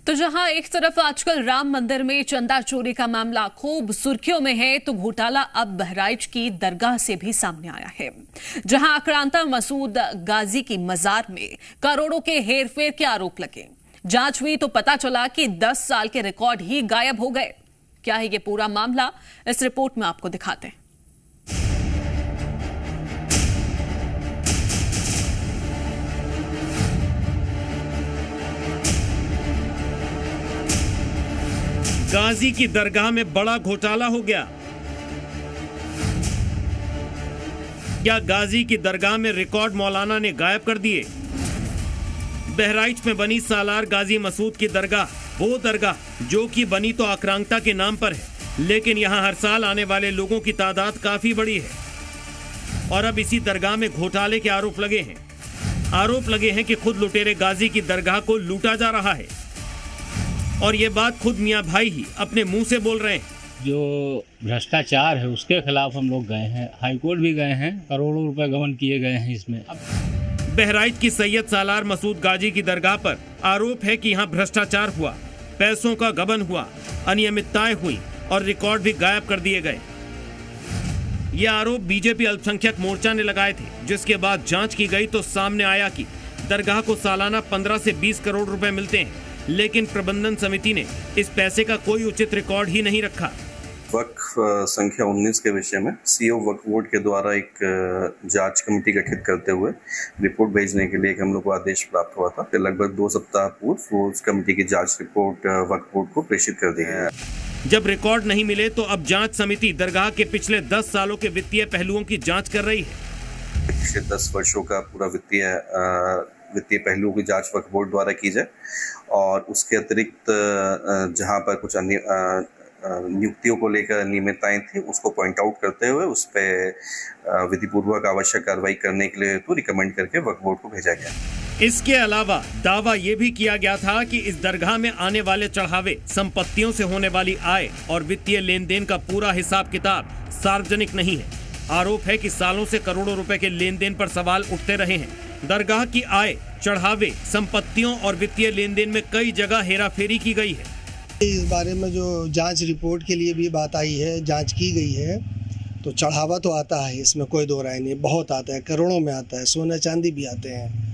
तो जहां एक तरफ आजकल राम मंदिर में चंदा चोरी का मामला खूब सुर्खियों में है, तो घोटाला अब बहराइच की दरगाह से भी सामने आया है, जहां आक्रांता मसूद गाजी की मजार में करोड़ों के हेरफेर के आरोप लगे। जांच हुई तो पता चला कि 10 साल के रिकॉर्ड ही गायब हो गए। क्या है ये पूरा मामला, इस रिपोर्ट में आपको दिखाते हैं। गाजी की दरगाह में बड़ा घोटाला हो गया। क्या गाजी की दरगाह में रिकॉर्ड मौलाना ने गायब कर दिए? बहराइच में बनी सालार गाजी मसूद की दरगाह, वो दरगाह जो कि बनी तो आक्रांता के नाम पर है, लेकिन यहां हर साल आने वाले लोगों की तादाद काफी बड़ी है। और अब इसी दरगाह में घोटाले के आरोप लगे हैं। आरोप लगे हैं कि खुद लुटेरे गाजी की दरगाह को लूटा जा रहा है, और ये बात खुद मियां भाई ही अपने मुंह से बोल रहे हैं। जो भ्रष्टाचार है उसके खिलाफ हम लोग गए हैं, हाईकोर्ट भी गए हैं, करोड़ों रुपए गबन किए गए हैं इसमें। बहराइच की सैयद सालार मसूद गाजी की दरगाह पर आरोप है कि यहाँ भ्रष्टाचार हुआ, पैसों का गबन हुआ, अनियमितताएं हुई और रिकॉर्ड भी गायब कर दिए गए। ये आरोप बीजेपी अल्पसंख्यक मोर्चा ने लगाए थे, जिसके बाद जांच की गई तो सामने आया कि दरगाह को सालाना 15 से 20 करोड़ रुपए मिलते हैं, लेकिन प्रबंधन समिति ने इस पैसे का कोई उचित रिकॉर्ड ही नहीं रखा। वक्फ संख्या 19 के विषय में सीओ वक्फ बोर्ड के द्वारा एक जांच कमेटी गठित करते हुए रिपोर्ट भेजने के लिए हम लोग को आदेश प्राप्त हुआ था। लगभग 2 सप्ताह पूर्व उस कमेटी की जांच रिपोर्ट वक्फ बोर्ड को प्रेषित कर दी है। जब रिकॉर्ड नहीं मिले तो अब जांच समिति दरगाह के पिछले 10 सालों के वित्तीय पहलुओं की जाँच कर रही है। पिछले 10 वर्षों का पूरा वित्तीय पहलुओं की जांच वक्फ बोर्ड द्वारा की जाए, और उसके अतिरिक्त जहां पर कुछ अन्य नियुक्तियों को लेकर अनियमितताएं थी, उसको पॉइंट आउट करते हुए उस पर विधिपूर्वक आवश्यक कार्रवाई करने के लिए तो रिकमेंड करके वक्फ बोर्ड को भेजा गया। इसके अलावा दावा ये भी किया गया था कि इस दरगाह में आने वाले चढ़ावे, संपत्तियों से होने वाली आय और वित्तीय लेन देन का पूरा हिसाब किताब सार्वजनिक नहीं है। आरोप है कि सालों से करोड़ों रुपए के लेन देन पर सवाल उठते रहे हैं। दरगाह की आय, चढ़ावे, संपत्तियों और वित्तीय लेन देन में कई जगह हेराफेरी की गई है। इस बारे में जो जांच रिपोर्ट के लिए भी बात आई है, जांच की गई है, तो चढ़ावा तो आता है, इसमें कोई दो राय नहीं, बहुत आता है, करोड़ों में आता है, सोना चांदी भी आते हैं।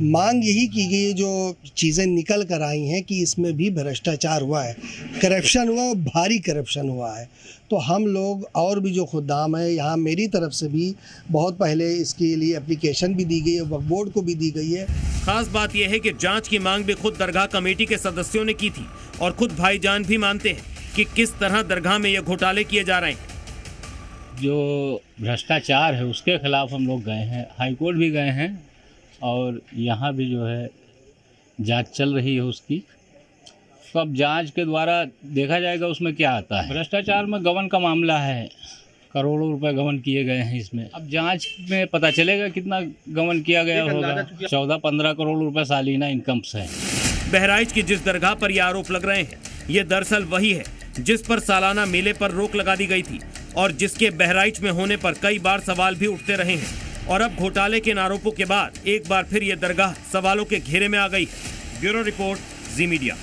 मांग यही की गई है, जो चीज़ें निकल कर आई हैं कि इसमें भी भ्रष्टाचार हुआ है, करप्शन हुआ, भारी करप्शन हुआ है। तो हम लोग और भी जो खुदाम है, यहाँ मेरी तरफ से भी बहुत पहले इसके लिए एप्लीकेशन भी दी गई है, वक्फ बोर्ड को भी दी गई है। खास बात यह है कि जांच की मांग भी खुद दरगाह कमेटी के सदस्यों ने की थी, और खुद भाईजान भी मानते हैं कि किस तरह दरगाह में ये घोटाले किए जा रहे हैं। जो भ्रष्टाचार है उसके खिलाफ हम लोग गए हैं, हाईकोर्ट भी गए हैं, और यहाँ भी जो है जांच चल रही है उसकी। तो अब जांच के द्वारा देखा जाएगा उसमें क्या आता है। भ्रष्टाचार में गबन का मामला है, करोड़ों रुपए गबन किए गए हैं इसमें। अब जांच में पता चलेगा कितना गबन किया गया होगा। 14-15 करोड़ रुपए सालाना इनकम से। बहराइच की जिस दरगाह पर ये आरोप लग रहे हैं, ये दरअसल वही है जिस पर सालाना मेले पर रोक लगा दी गई थी, और जिसके बहराइच में होने पर कई बार सवाल भी उठते रहे हैं। और अब घोटाले के इन आरोपों के बाद एक बार फिर ये दरगाह सवालों के घेरे में आ गई है। ब्यूरो रिपोर्ट, जी मीडिया।